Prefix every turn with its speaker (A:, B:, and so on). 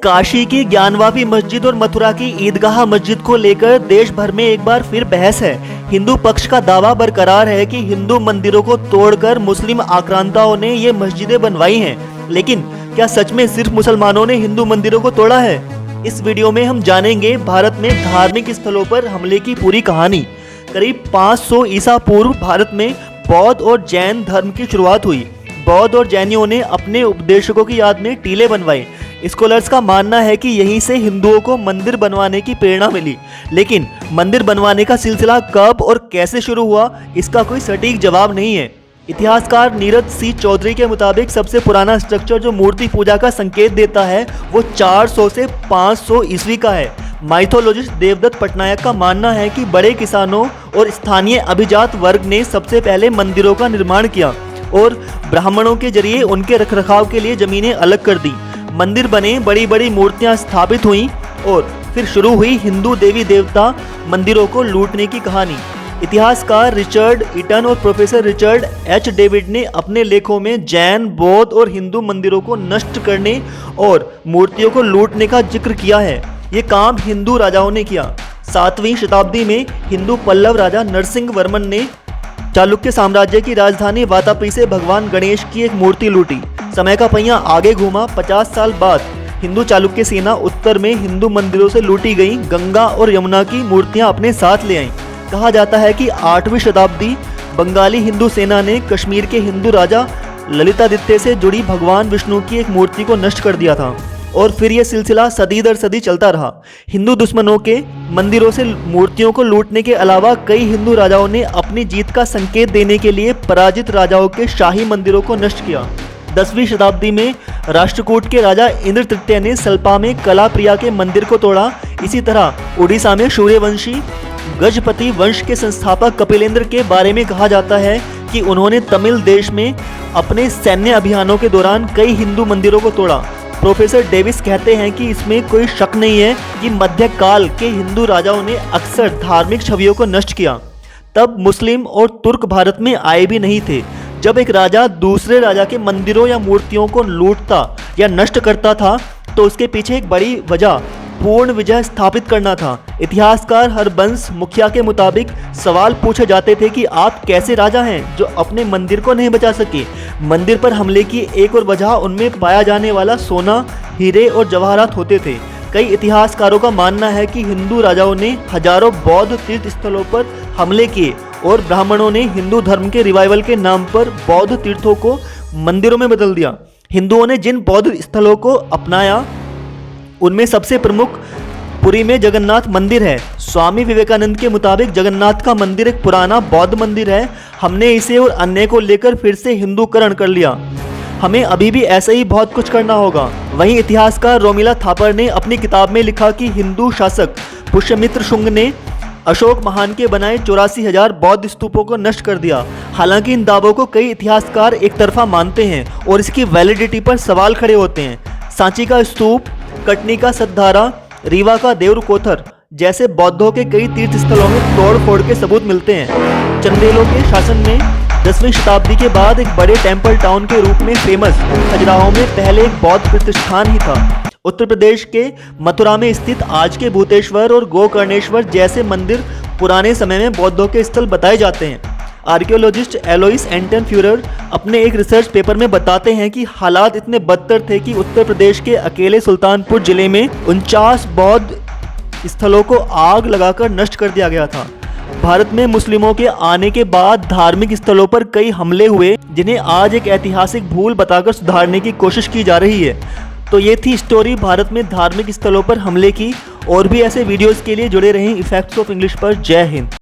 A: काशी की ज्ञानवापी मस्जिद और मथुरा की ईदगाह मस्जिद को लेकर देश भर में एक बार फिर बहस है। हिंदू पक्ष का दावा बरकरार है कि हिंदू मंदिरों को तोड़कर मुस्लिम आक्रांताओं ने ये मस्जिदें बनवाई हैं। लेकिन क्या सच में सिर्फ मुसलमानों ने हिंदू मंदिरों को तोड़ा है? इस वीडियो में हम जानेंगे भारत में धार्मिक स्थलों पर हमले की पूरी कहानी। करीब 500 ईसा पूर्व भारत में बौद्ध और जैन धर्म की शुरुआत हुई। बौद्ध और जैनियों ने अपने उपदेशकों की याद में टीले बनवाए। स्कॉलर्स का मानना है कि यहीं से हिंदुओं को मंदिर बनवाने की प्रेरणा मिली। लेकिन मंदिर बनवाने का सिलसिला कब और कैसे शुरू हुआ, इसका कोई सटीक जवाब नहीं है। इतिहासकार नीरज सी चौधरी के मुताबिक सबसे पुराना स्ट्रक्चर जो मूर्ति पूजा का संकेत देता है वो 400 से 500 ईस्वी का है। माइथोलॉजिस्ट देवदत्त पटनायक का मानना है कि बड़े किसानों और स्थानीय अभिजात वर्ग ने सबसे पहले मंदिरों का निर्माण किया और ब्राह्मणों के जरिए उनके रखरखाव के लिए जमीनें अलग कर दी। मंदिर बने, बड़ी बड़ी मूर्तियां स्थापित हुईं और फिर शुरू हुई हिंदू देवी देवता मंदिरों को लूटने की कहानी। इतिहासकार रिचर्ड ईटन और प्रोफेसर रिचर्ड एच डेविड ने अपने लेखों में जैन, बौद्ध और हिंदू मंदिरों को नष्ट करने और मूर्तियों को लूटने का जिक्र किया है। ये काम हिंदू राजाओं ने किया। 7वीं शताब्दी में हिंदू पल्लव राजा नरसिंह वर्मन ने चालुक्य साम्राज्य की राजधानी वातापी से भगवान गणेश की एक मूर्ति लूटी। समय का पहिया आगे घूमा। 50 साल बाद हिंदू चालुक्य सेना उत्तर में हिंदू मंदिरों से लूटी गई गंगा और यमुना की मूर्तियां अपने साथ ले आई। कहा जाता है कि 8वीं शताब्दी बंगाली हिंदू सेना ने कश्मीर के हिंदू राजा ललितादित्य से जुड़ी भगवान विष्णु की एक मूर्ति को नष्ट कर दिया था और फिर यह सिलसिला सदी दर सदी चलता रहा। हिंदू दुश्मनों के मंदिरों से मूर्तियों को लूटने के अलावा कई हिंदू राजाओं ने अपनी जीत का संकेत देने के लिए पराजित राजाओं के शाही मंदिरों को नष्ट किया। 10वीं शताब्दी में राष्ट्रकूट के राजा इंद्र तृतीय ने सल्पा में कलाप्रिया के मंदिर को तोड़ा। इसी तरह उड़ीसा में सूर्यवंशी गजपति वंश के संस्थापक कपिलेंद्र के बारे में कहा जाता है कि उन्होंने तमिल देश में अपने सैन्य अभियानों के दौरान कई हिंदू मंदिरों को तोड़ा। प्रोफेसर डेविस कहते हैं कि इसमें कोई शक नहीं है कि मध्यकाल के हिंदू राजाओं ने अक्सर धार्मिक छवियों को नष्ट किया। तब मुस्लिम और तुर्क भारत में आए भी नहीं थे। जब एक राजा दूसरे राजा के मंदिरों या मूर्तियों को लूटता या नष्ट करता था तो उसके पीछे एक बड़ी वजह पूर्ण विजय स्थापित करना था। इतिहासकार हरबंस मुखिया के मुताबिक सवाल पूछे जाते थे कि आप कैसे राजा हैं जो अपने मंदिर को नहीं बचा सके। मंदिर पर हमले की एक और वजह उनमें पाया जाने वाला सोना, हीरे और जवाहरात होते थे। कई इतिहासकारों का मानना है कि हिंदू राजाओं ने हजारों बौद्ध तीर्थ स्थलों पर हमले किए और ब्राह्मणों ने हिंदू धर्म के रिवाइवल के नाम पर बौद्ध तीर्थों को मंदिरों में बदल दिया। हिंदुओं ने जिन बौद्ध स्थलों को अपनाया उनमें सबसे प्रमुख पुरी में जगन्नाथ मंदिर है। स्वामी विवेकानंद के मुताबिक जगन्नाथ का मंदिर एक पुराना बौद्ध मंदिर है। हमने इसे और अन्य को लेकर फिर से हिंदूकरण कर लिया। हमें अभी भी ऐसे ही बहुत कुछ करना होगा। वहीं इतिहासकार रोमिला थापर ने अपनी किताब में लिखा कि हिंदू शासक पुष्यमित्र शुंग ने अशोक महान के बनाए 84,000 बौद्ध स्तूपों को नष्ट कर दिया। हालांकि इन दावों को कई इतिहासकार एक तरफा मानते हैं और इसकी वैलिडिटी पर सवाल खड़े होते हैं। सांची का स्तूप, कटनी का सतधारा, रीवा का देउर कोथर जैसे बौद्धों के कई तीर्थ स्थलों में तोड़ फोड़ के सबूत मिलते हैं। चंदेलों के शासन में 10वीं शताब्दी के बाद एक बड़े टेम्पल टाउन के रूप में फेमस खजुराहो में पहले एक बौद्ध प्रतिष्ठान ही था। उत्तर प्रदेश के मथुरा में स्थित आज के भूतेश्वर और गोकर्णेश्वर जैसे मंदिर पुराने समय में बौद्धों के स्थल बताए जाते हैं। आर्कियोलॉजिस्ट एलोइस एंटन फ्यूरर अपने एक रिसर्च पेपर में बताते हैं कि हालात इतने बदतर थे कि उत्तर प्रदेश के अकेले सुल्तानपुर जिले में 49 बौद्ध स्थलों को आग लगाकर नष्ट कर दिया गया था। भारत में मुस्लिमों के आने के बाद धार्मिक स्थलों पर कई हमले हुए जिन्हें आज एक ऐतिहासिक भूल बताकर सुधारने की कोशिश की जा रही है। तो ये थी स्टोरी भारत में धार्मिक स्थलों पर हमले की। और भी ऐसे वीडियोस के लिए जुड़े रहें इफेक्ट्स ऑफ इंग्लिश पर। जय हिंद।